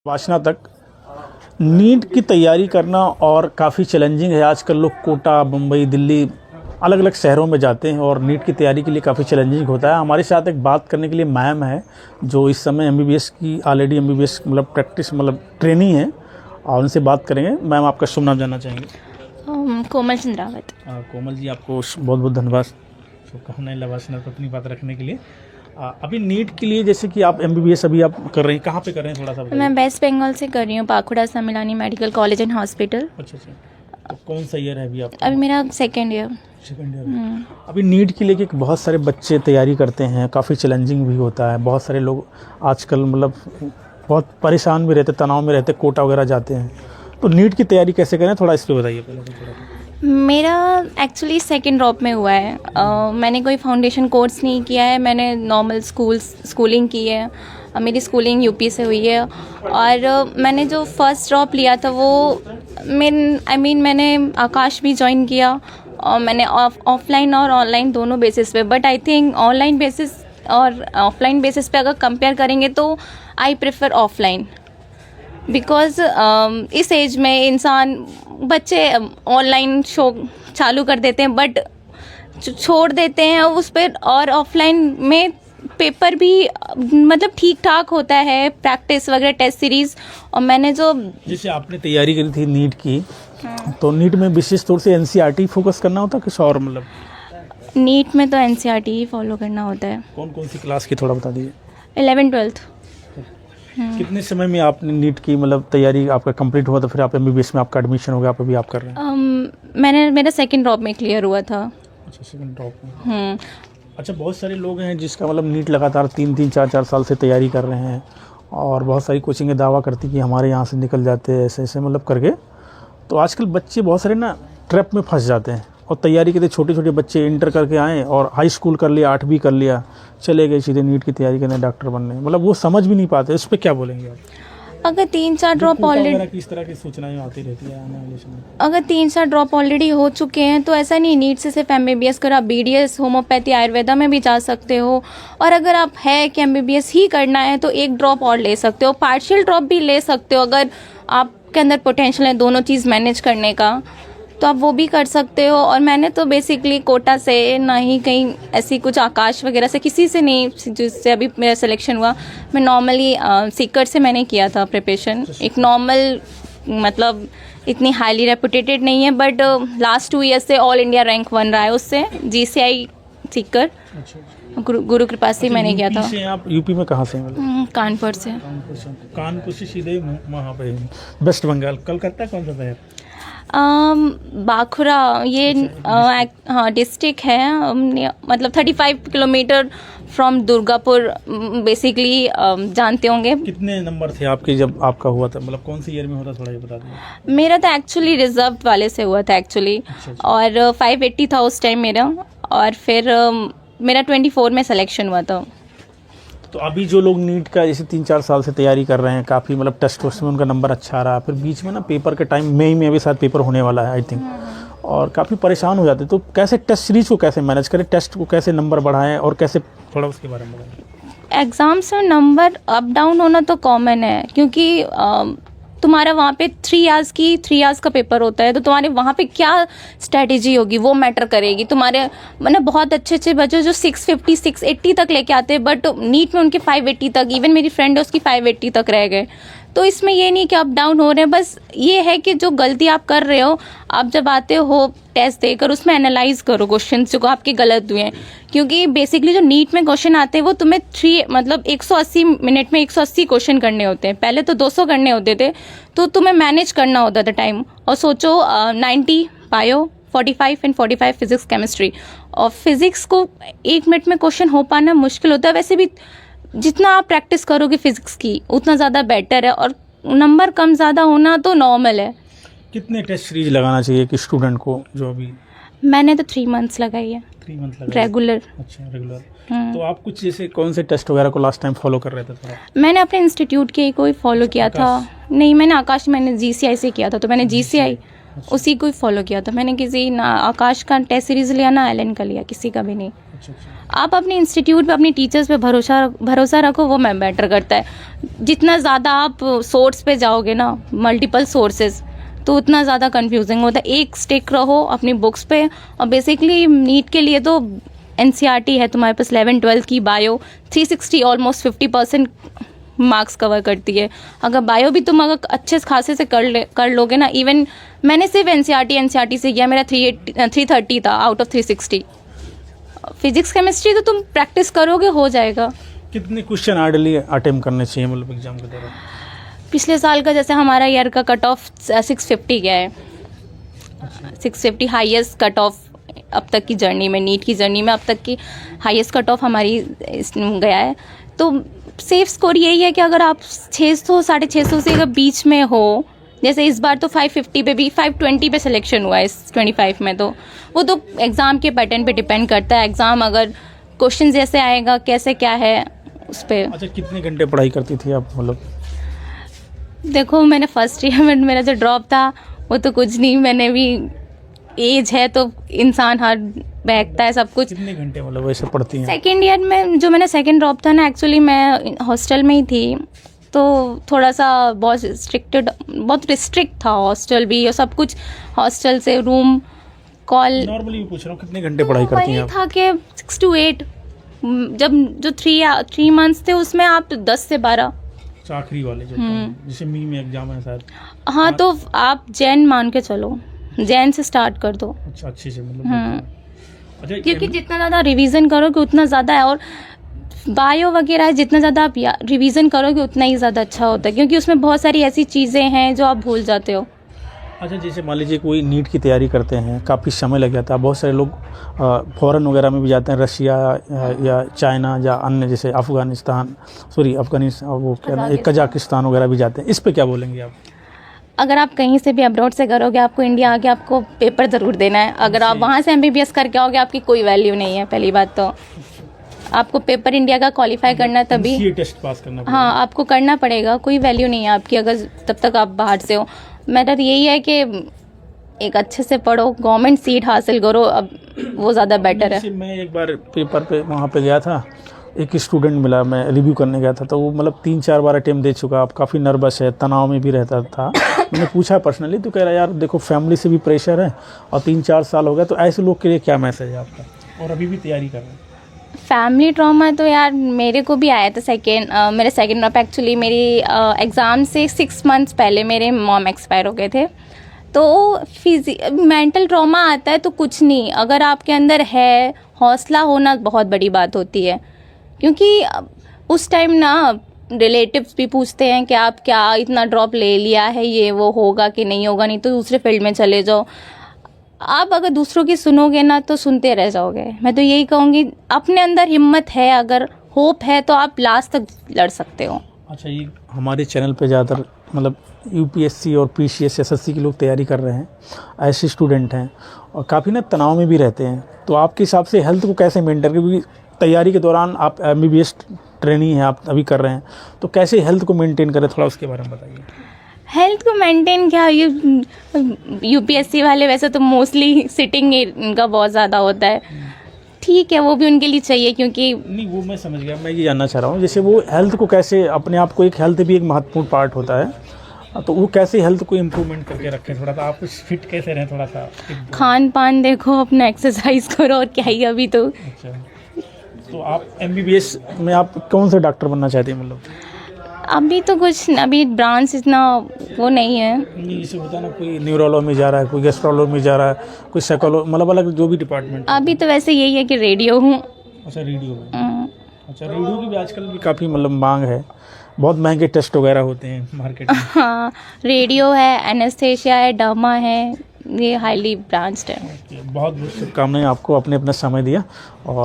वासना तक नीट की तैयारी करना और काफ़ी चैलेंजिंग है। आजकल लोग कोटा, मुंबई, दिल्ली अलग अलग शहरों में जाते हैं और नीट की तैयारी के लिए काफ़ी चैलेंजिंग होता है। हमारे साथ एक बात करने के लिए मैम है जो इस समय एमबीबीएस की ऑलरेडी एमबीबीएस मतलब प्रैक्टिस मतलब ट्रेनिंग है और उनसे बात करेंगे। मैम, आपका शुभ नाम जानना चाहेंगे? कोमल चंद्रावत। कोमल जी, आपको बहुत बहुत धन्यवाद शुभकामनाएं लवासना पर अपनी बात रखने के लिए। अभी नीट के लिए जैसे कि आप एमबीबीएस अभी आप कर रहे हैं, कहाँ पे कर रहे हैं थोड़ा सा बताइए। मैं वेस्ट बंगाल से कर रही हूँ, पाकुड़ा सम्मिलानी मेडिकल कॉलेज एंड हॉस्पिटल। अच्छा, तो कौन सा ईयर है अभी आप? अभी मेरा सेकेंड ईयर। अभी नीट के लिए कि बहुत सारे बच्चे तैयारी करते हैं, काफ़ी चैलेंजिंग भी होता है। बहुत सारे लोग आजकल मतलब बहुत परेशान भी रहते, तनाव में रहते, कोटा वगैरह जाते हैं। तो नीट की तैयारी कैसे करें, थोड़ा इस पर बताइए पहले तो थोड़ा। मेरा एक्चुअली सेकेंड ड्रॉप में हुआ है। मैंने कोई फाउंडेशन कोर्स नहीं किया है, मैंने नॉर्मल स्कूलिंग की है। मेरी स्कूलिंग यूपी से हुई है और मैंने जो फर्स्ट ड्रॉप लिया था वो मैंने आकाश भी ज्वाइन किया और मैंने ऑफलाइन और ऑनलाइन दोनों बेसिस पे, but I think online basis और ऑफलाइन बेसिस पे अगर कंपेयर करेंगे तो आई प्रेफर ऑफलाइन। बिकॉज इस एज में बच्चे ऑनलाइन शो चालू कर देते हैं बट छोड़ देते हैं उस पर, और ऑफलाइन में पेपर भी मतलब ठीक ठाक होता है, प्रैक्टिस वगैरह, टेस्ट सीरीज। और मैंने जो जैसे आपने तैयारी करी थी नीट की, तो नीट में विशेष तौर से एनसीईआरटी फोकस करना होता है किस और मतलब? नीट में तो एनसीईआरटी ही फॉलो करना होता है। कौन कौन सी क्लास की थोड़ा बता दीजिए। 11th-12th। कितने समय में आपने नीट की मतलब तैयारी आपका कंप्लीट हुआ तो फिर आप एमबीबीएस में आपका एडमिशन हो गया, आप अभी आप कर रहे हैं? मेरा सेकेंड ड्रॉप में क्लियर हुआ था। अच्छा, सेकंड ड्रॉप में। अच्छा, बहुत सारे लोग हैं जिसका मतलब नीट लगातार 3-3, 4-4 साल से तैयारी कर रहे हैं और बहुत सारी कोचिंगें दावा करती कि हमारे यहाँ से निकल जाते हैं ऐसे ऐसे मतलब करके। तो आजकल बच्चे बहुत सारे ना ट्रैप में फंस जाते हैं और तैयारी के लिए छोटे छोटे बच्चे इंटर करके आए और हाई स्कूल कर लिया, 8वीं कर लिया, चले गए सीधे नीट की तैयारी करने, डॉक्टर बनने। मतलब वो समझ भी नहीं पाते। उस पर क्या बोलेंगे आप? अगर 3-4 ड्रॉप ऑलरेडी, किस तरह की सूचनाएं आती रहती है आने वाले समय? अगर 3-4 ड्रॉप ऑलरेडी हो चुके हैं तो ऐसा नहीं नीट से सिर्फ एमबीबीएस करो, आप बीडीएस, होम्योपैथी, आयुर्वेदा में भी जा सकते हो। और अगर आप है कि एमबीबीएस ही करना है तो एक ड्रॉप और ले सकते हो, पार्शियल ड्रॉप भी ले सकते हो। अगर आपके अंदर पोटेंशियल है दोनों चीज़ मैनेज करने का तो आप वो भी कर सकते हो। और मैंने तो बेसिकली कोटा से, ना ही कहीं ऐसी कुछ आकाश वगैरह से, किसी से नहीं जिससे अभी मेरा सिलेक्शन हुआ। मैं नॉर्मली सीकर से मैंने किया था प्रिपरेशन। एक नॉर्मल मतलब इतनी हाईली रेपुटेटेड नहीं है बट लास्ट 2 ईयर्स से ऑल इंडिया रैंक 1 रहा है उससे, जीसीआई सीकर। गुरु कृपा से मैंने किया था। आप यूपी में कहाँ से? कानपुर से। कानपुर से सीधे वहाँ पे वेस्ट बंगाल, कलकत्ता कौन सा शहर? बाखुरा, ये हाँ डिस्ट्रिक्ट है, मतलब 35 किलोमीटर फ्रॉम दुर्गापुर बेसिकली। जानते होंगे। कितने नंबर थे आपके जब आपका हुआ था, मतलब कौन सी ईयर में होता, थोड़ा ये बता दीजिए। मेरा तो एक्चुअली रिजर्व वाले से हुआ था एक्चुअली। अच्छा। और 580 था उस टाइम मेरा, और फिर मेरा 24 में सिलेक्शन हुआ था। तो अभी जो लोग नीट का जैसे 3-4 साल से तैयारी कर रहे हैं, काफ़ी मतलब टेस्ट में उनका नंबर अच्छा रहा, फिर बीच में ना पेपर के टाइम मई में अभी साथ पेपर होने वाला है आई थिंक, और काफ़ी परेशान हो जाते हैं। तो कैसे टेस्ट सीरीज को कैसे मैनेज करें, टेस्ट को कैसे नंबर बढ़ाएं और कैसे, थोड़ा उसके बारे में बताएं। एग्ज़ाम्स में नंबर अप डाउन होना तो कॉमन है, क्योंकि तुम्हारा वहाँ पे 3 इयर्स का पेपर होता है, तो तुम्हारे वहाँ पे क्या स्ट्रेटेजी होगी वो मैटर करेगी। तुम्हारे मतलब बहुत अच्छे अच्छे बच्चे जो 650 680 तक लेके आते हैं बट नीट में उनके 580 तक, इवन मेरी फ्रेंड है उसकी 580 तक रह गए। तो इसमें ये नहीं कि अप डाउन हो रहे हैं, बस ये है कि जो गलती आप कर रहे हो, आप जब आते हो टेस्ट देकर उसमें एनालाइज करो क्वेश्चन जो आपके गलत हुए हैं। क्योंकि बेसिकली जो नीट में क्वेश्चन आते हैं वो तुम्हें 180 मिनट में 180 क्वेश्चन करने होते हैं, पहले तो 200 करने होते थे, तो तुम्हें मैनेज करना होता था टाइम। और सोचो 90 बायो, 45 एंड 45 फिजिक्स केमिस्ट्री, और फिजिक्स को 1 मिनट में क्वेश्चन हो पाना मुश्किल होता है। वैसे भी जितना आप प्रैक्टिस करोगे फिजिक्स की उतना ज़्यादा बेटर है, और नंबर कम ज़्यादा होना तो नॉर्मल है। कितने टेस्ट सीरीज लगाना चाहिए कि स्टूडेंट को जो अभी? मैंने तो 3 मंथ्स लगाई है। 3 मंथ लगाई रेगुलर। अच्छा, रेगुलर। तो आप कुछ जैसे कौन से टेस्ट वगैरह को लास्ट टाइम फॉलो कर रहे थे थोड़ा? मैंने अपने इंस्टीट्यूट के कोई फॉलो किया था। नहीं, मैंने आकाश, मैंने जीसीआई से किया था, तो मैंने जीसीआई उसी को ही फॉलो किया था। मैंने किसी ना आकाश का टेस्ट सीरीज लिया ना एलन का लिया, किसी का भी नहीं। आप अपने इंस्टीट्यूट पे, अपनी टीचर्स पे भरोसा रखो, वो मैटर करता है। जितना ज़्यादा आप सोर्स पे जाओगे ना, मल्टीपल सोर्सेज, तो उतना ज़्यादा कंफ्यूजिंग होता है। एक स्टिक रहो अपनी बुक्स पे। और बेसिकली नीट के लिए तो एनसीईआरटी है तुम्हारे पास, 11-12 की बायो 360 ऑलमोस्ट 50% मार्क्स कवर करती है। अगर बायो भी तुम अगर अच्छे खासे से कर लोगे ना, इवन मैंने सिर्फ एनसीईआरटी से किया, मेरा 330 था आउट ऑफ 360। फिजिक्स केमिस्ट्री तो तुम प्रैक्टिस करोगे, हो जाएगा। कितने क्वेश्चन आइडली अटेम्प्ट करने चाहिए मतलब एग्जाम के दौरान? पिछले साल का जैसे हमारा ईयर का कट ऑफ 650 गया है। 650 हाईएस्ट कट ऑफ अब तक की जर्नी में, नीट की जर्नी में अब तक की हाईएस्ट कट ऑफ हमारी गया है। तो सेफ स्कोर यही है कि अगर आप 600 650 से अगर बीच में हो, जैसे इस बार तो 550 पे भी 520 पे सिलेक्शन हुआ है इस 25 में, तो वो तो एग्ज़ाम के पैटर्न पे डिपेंड करता है। एग्ज़ाम अगर क्वेश्चन जैसे आएगा, कैसे क्या है उस पर। अच्छा, कितने घंटे पढ़ाई करती थी आप मतलब? देखो, मैंने फर्स्ट ईयर में मेरा जो ड्रॉप था वो तो कुछ नहीं, मैंने भी एज है तो इंसान हर बहकता है सब कुछ। कितने घंटे मतलब वैसे पढ़ती हैं? सेकेंड ईयर में जो मैंने सेकेंड ड्रॉप था ना, एक्चुअली मैं हॉस्टल में ही थी, तो थोड़ा सा बहुत रिस्ट्रिक्ट था हॉस्टल भी, और सब कुछ हॉस्टल से रूम कॉल। नॉर्मली पूछ रहा हूँ कितने घंटे पढ़ाई करती हैं आप? था कि 6 to 8, जब जो 3 months थे उसमें आप 10 से 12। आखिरी वाले जो जैसे मी में एग्जाम है शायद। हाँ, तो आप जैन मान के चलो, जैन से स्टार्ट कर दो। अच्छा, अच्छे से मतलब। अच्छा, क्योंकि जितना ज़्यादा रिवीजन करोगे उतना ज़्यादा है, और बायो वगैरह है, जितना ज़्यादा आप रिवीजन करोगे उतना ही ज़्यादा अच्छा होता है, क्योंकि उसमें बहुत सारी ऐसी चीज़ें हैं जो आप भूल जाते हो। अच्छा, जैसे मान लीजिए कोई नीट की तैयारी करते हैं, काफ़ी समय लग जाता है, बहुत सारे लोग फॉरेन वगैरह में भी जाते हैं, रशिया या चाइना या अन्य जैसे अफगानिस्तान वो क्या कजाकिस्तान वगैरह भी जाते हैं, इस पे क्या बोलेंगे आप? अगर आप कहीं से भी अब्रॉड से करोगे, आपको इंडिया आके आपको पेपर ज़रूर देना है। अगर आप वहाँ से MBBS करके आओगे, आपकी कोई वैल्यू नहीं है। पहली बात तो आपको पेपर इंडिया का क्वालिफाई करना है, तभी टेस्ट पास करना पड़ेगा। हाँ, आपको करना पड़ेगा, कोई वैल्यू नहीं है आपकी अगर तब तक आप बाहर से हो। मैटर यही है कि एक अच्छे से पढ़ो, गवर्नमेंट सीट हासिल करो, अब वो ज़्यादा बेटर है। मैं एक बार पेपर पे वहाँ पे गया था, एक स्टूडेंट मिला, मैं रिव्यू करने गया था, तो वो मतलब 3-4 बार अटेम्प्ट दे चुका, अब काफ़ी नर्वस है, तनाव में भी रहता था। मैंने पूछा पर्सनली, तो कह रहा यार देखो फैमिली से भी प्रेशर है और 3-4 साल हो गया, तो ऐसे लोग के लिए क्या मैसेज है आपका, और अभी भी तैयारी कर रहे हैं? फैमिली ट्रॉमा तो यार मेरे को भी आया था। मेरे सेकेंड ड्रॉप एक्चुअली मेरी एग्ज़ाम से 6 months पहले मेरे मॉम एक्सपायर हो गए थे। तो मेंटल ट्रॉमा आता है तो कुछ नहीं, अगर आपके अंदर है, हौसला होना बहुत बड़ी बात होती है। क्योंकि उस टाइम ना रिलेटिव्स भी पूछते हैं कि आप क्या इतना ड्रॉप ले लिया है, ये वो होगा कि नहीं होगा, नहीं तो दूसरे फील्ड में चले जाओ। आप अगर दूसरों की सुनोगे ना तो सुनते रह जाओगे। मैं तो यही कहूँगी, अपने अंदर हिम्मत है, अगर होप है तो आप लास्ट तक लड़ सकते हो। अच्छा, ये हमारे चैनल पे ज़्यादातर मतलब UPSC और PCS SSC के लोग तैयारी कर रहे हैं, ऐसे स्टूडेंट हैं और काफ़ी ना तनाव में भी रहते हैं, तो आपके हिसाब से हेल्थ को कैसे मेंटेन, क्योंकि तैयारी के दौरान आप MBBS ट्रेनिंग है आप अभी कर रहे हैं, तो कैसे हेल्थ को मेंटेन करें, थोड़ा उसके बारे में बताइए। हेल्थ को मेंटेन क्या, ये UPSC वाले वैसे तो मोस्टली सिटिंग इनका बहुत ज़्यादा होता है, ठीक है, वो भी उनके लिए चाहिए, क्योंकि नहीं वो मैं समझ गया, मैं ये जानना चाह रहा हूँ जैसे वो हेल्थ को कैसे, अपने आप को एक हेल्थ भी एक महत्वपूर्ण पार्ट होता है, तो वो कैसे हेल्थ को इम्प्रूवमेंट करके रखें, थोड़ा सा आप फिट कैसे रहें, थोड़ा सा खान पान देखो, अपना एक्सरसाइज करो, और क्या ही अभी तो। अच्छा, तो आप MBBS में आप कौन सा डॉक्टर बनना चाहते हैं मतलब? अभी तो कुछ, अभी ब्रांच इतना वो नहीं है। नहीं, जैसे होता है ना, कोई न्यूरोलॉजी में जा रहा है, कोई गैस्ट्रोलॉजी में जा रहा है, कोई साइकोलॉजी, मतलब अलग जो भी डिपार्टमेंट। अभी तो वैसे यही है कि रेडियो हूँ। अच्छा, रेडियो में। अच्छा, रेडियो की भी आजकल भी काफ़ी मतलब मांग है, बहुत महंगे टेस्ट वगैरह होते हैं मार्केट में। हाँ, रेडियो है, एनेस्थेशिया है, डर्मा है, ये हाईली ब्रांच्ड है। बहुत बहुत शुभकामनाएं आपको, अपने अपना समय दिया और